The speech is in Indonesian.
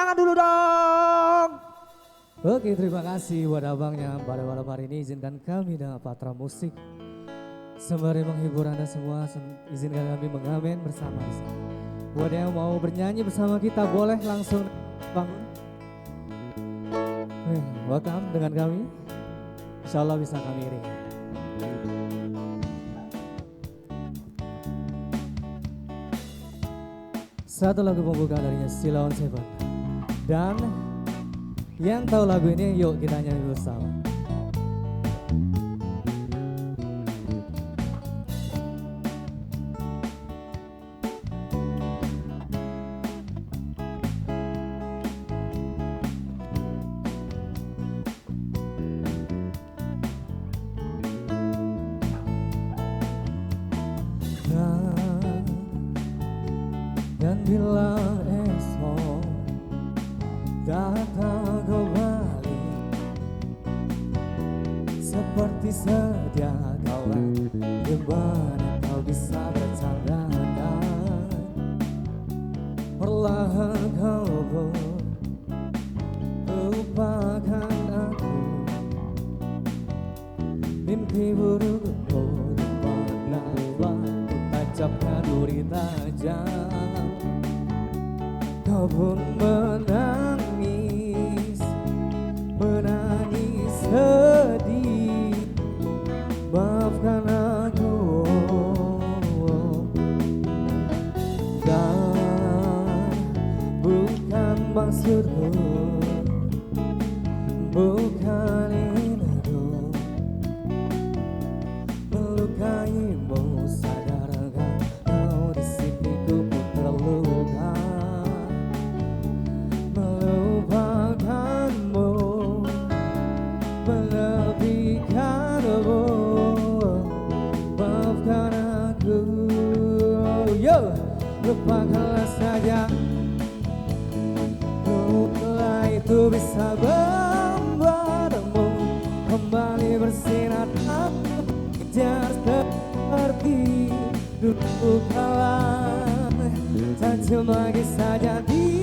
tangan dulu dong. Oke, terima kasih buat abangnya. Pada malam hari ini izinkan kami dengan Patra Musik sembari menghibur Anda semua, izinkan kami mengamen bersama di sini. Buat yang mau bernyanyi bersama kita boleh langsung bangun. Welcome dengan kami. Insya Allah bisa kami iringi. Satu lagu pembuka darinya Silon Seven. Dan yang tahu lagu ini yuk kita nyanyi bersama. Dan bila esok datang kembali seperti sedia kala, gimana kau bisa bercandakan? Perlahan kau pun lupakan aku. Mimpi burukku terbang, ku tancapkan duri tajam. Kau pun menangis, menangis sedih. Maafkan aku. Dan bukan maksudku, bukan itu melukaimu. Sadarkan kau di sini ku pun terluka. Melupakanmu, melebihkanmu. Maafkan aku. Yo, lupakanlah saja. Bila itu bisa membuatmu kembali bersinar kejar seperti dulu kala. Tajam lagi saja di